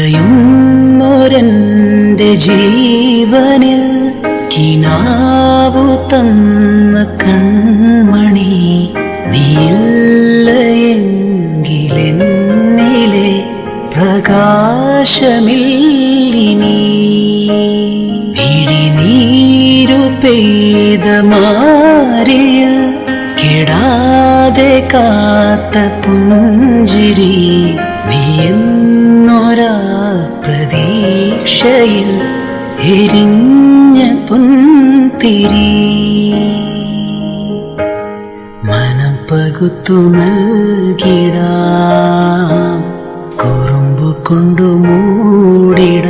പിടയുന്നൊരെന്റെ ജീവനിൽ കിനാവു തന്ന കൺമണി നീയില്ലയെങ്കിലെന്നിലെ പ്രകാശമില്ലിനി പിഴിനീരു പെയ്ത മാറിയ കെടാതെ കാത്ത പുഞ്ചിരി നീയെന്നൊരാ പ്രതീക്ഷയിൽ എരിഞ്ഞ പൊൻതിരി മനം പകുത്തു നൽകിടാം കുറുമ്പു കൊണ്ടു മൂടിടാം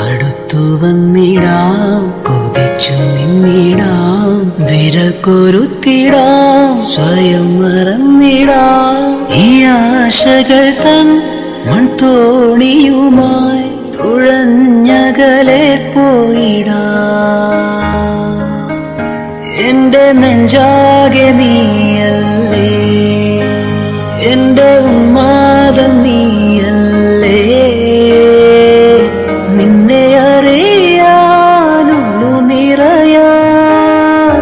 അടുത്തു വന്നിടാം കൊതിച്ചു നിന്നിടാം വിരൽ കൊരുത്തിടാം സ്വയം മറന്നിടാം ഈ ആശകൾ തൻ മൺതോണിയുമായി തുഴഞ്ഞകലെ പോയിടാം എന്റെ നെഞ്ചാകെ നീയല്ലേ എന്റെ ഉന്മാദം നീയല്ലേ നിന്നെ അറിയാനുള്ളു നിറയാൻ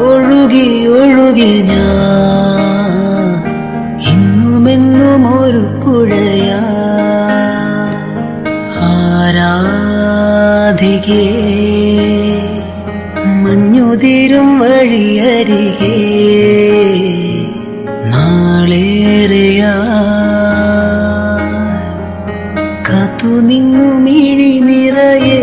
ഒഴുകി ഒഴുകി ഞാൻ ഇന്നുമെന്നും ഒരു പുഴയാ ആരാധികേ മഞ്ഞുതിരും വഴിയരികെ നാളേറെയാ കാത്തു നിന്നു മിഴി നിറയേ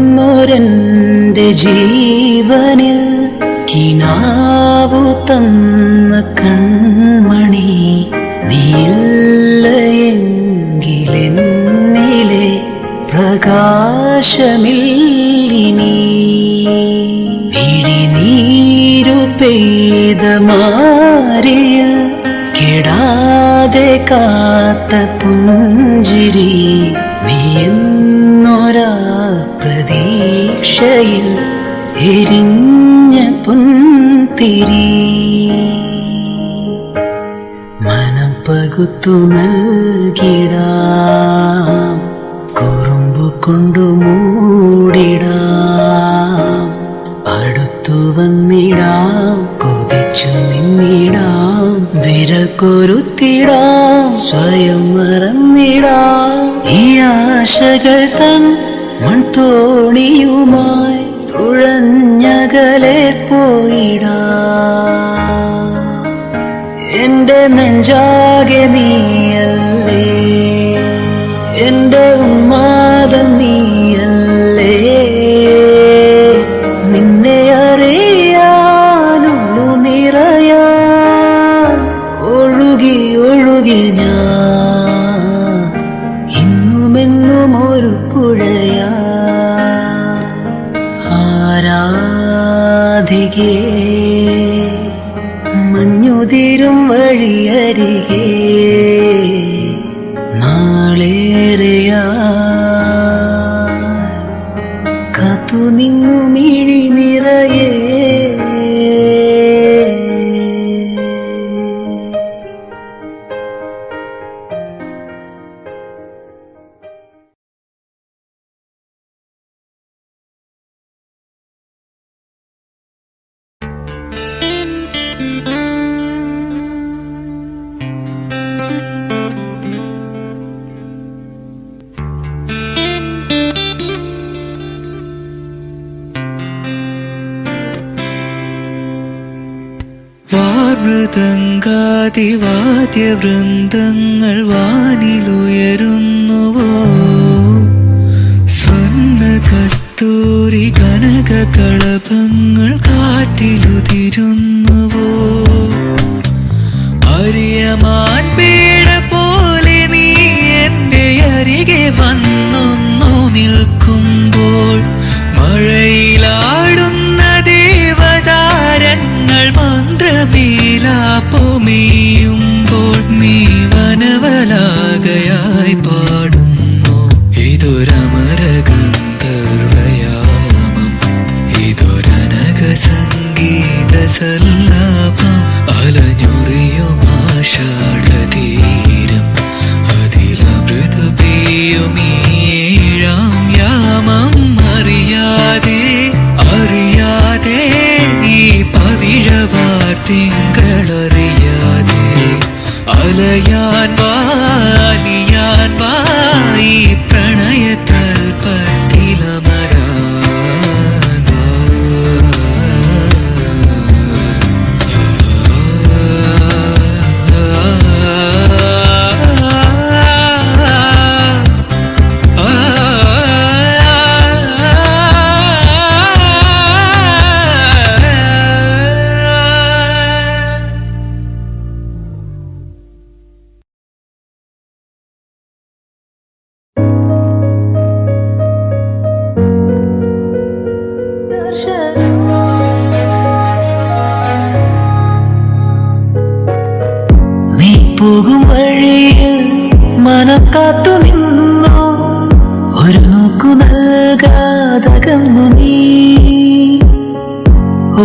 പിടയുന്നൊരെന്റെ ജീവനിൽ കിനാവു തന്ന കൺമണി നീയില്ലയെങ്കിലെന്നിലെ പ്രകാശമില്ലിനി പിഴിനീരു പെയ്ത മാറിയ കെടാതെ കാത്ത പുഞ്ചിരി നീയെന്നൊരാ പ്രതീക്ഷയിൽ എരിഞ്ഞ പൊൻതിരി മനം പകുത്തു നൽകിടാം കുറുമ്പു കൊണ്ടു മൂടിടാം അടുത്തു വന്നിടാം കൊതിച്ചു നിന്നിടാം വിരൽ കൊരുത്തിടാം സ്വയം മറന്നിടാം ഈ ആശകൾ തൻ മൺതോണിയുമായി തുഴഞ്ഞകലെ പോയിടാം എന്റെ നെഞ്ചാകെ നീയല്ലേ എന്റെ ഉന്മാദം നീയല്ലേ നിന്നെ അറിയാനുള്ളു നിറയാൻ ഒഴുകി ഒഴുകി ഞാൻ ഇന്നുമെന്നും ഒരു പുഴയാ ആരാധികേ മഞ്ഞുതിരും വഴിയരികെ നാളേറെയാ കാത്തു നിന്നു മിഴി നിറയേ വാദ്യവൃന്ദങ്ങൾ വാനിലുയരുന്നുവോ സ്വർണ്ണ കസ്തൂരി കനക കളഭങ്ങൾ കാറ്റിലുതിരുന്നുവോ അരിയമാൻ പേട പോലെ നീ അരികെ വന്നൊന്നു നിൽക്കുമ്പോൾ മഴയിലാടുന്ന ദേവതാരങ്ങൾ മന്ത്രമേലാപ്പുമേയുമ്പോൾ നീ വനവലാകയായി പാടുന്നു. ഇതൊരമരഗന്ധർവയാമം, ഇതൊരനഘ സംഗീത സല്ലാപം. അലഞ്ഞുറിയും ആഷാഢതീരം, അതിലമൃത പെയ്യുമേഴാം യാമം. അറിയാതെ അറിയാതെ ഈ പവിഴവാർത്തിങ്കളറിയാതെ അലയാൻ വാ അലിയാൻ വാ ഈ പ്രണയതൽപ്പത്തിലമരാൻ. നീ പോകും വഴിയിൽ മനം കാത്തു നിന്നു, ഒരു നോക്കു നൽകാതകന്നു നീ.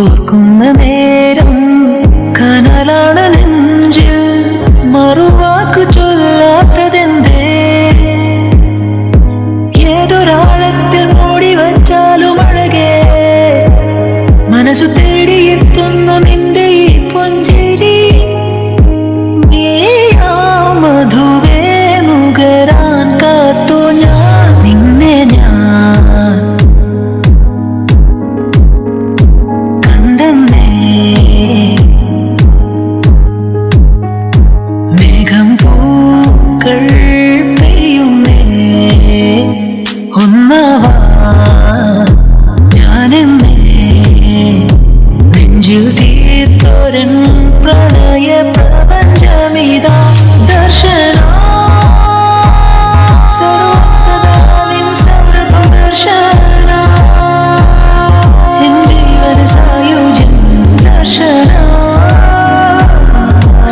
ഓർക്കുന്ന നേരം കനലാണ് നെഞ്ചിൽ, മറുവാക്കു ചൊല്ലാത്തതെന്തേ? ഏതൊരാഴത്തിൽ മൂടി വച്ചാലും അഴകേ, മനസ്സു തേടിയെത്തുന്നു നിന്റെ ഈ പൊഞ്ചേരി. മധുവേ നുകരാൻ കാത്തു ഞാൻ നിന്നെ, ഞാൻ കണ്ടെന്നേ. മേഘം പൂക്കൾ പെയ്യുന്നേ, ഒന്നാവാ ഞാനെന്നേ. നെഞ്ചിൽ തീർത്തോരൻ പ്രണയ പ്രപഞ്ചമിതാ. ദർശന സദാ നിൻ സൗരഭം ദർശന, എൻ ജീവന സായുജ്യം ദർശന.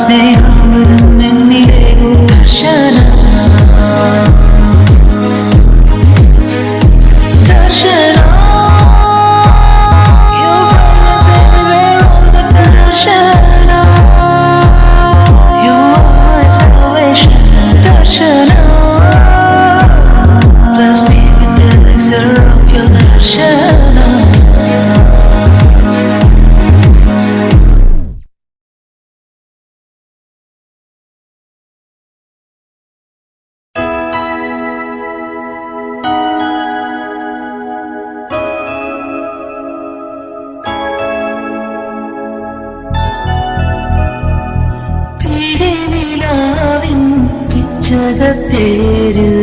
സ്നേഹാമൃതം എന്നിലേകു ദർശന. ദർശന your presence everywhere on the Darshana. You are my salvation, Darshana. Bless me with the elixir of your Darshana. പിടിനിലാവിൻ പിച്ചകത്തേരിൽ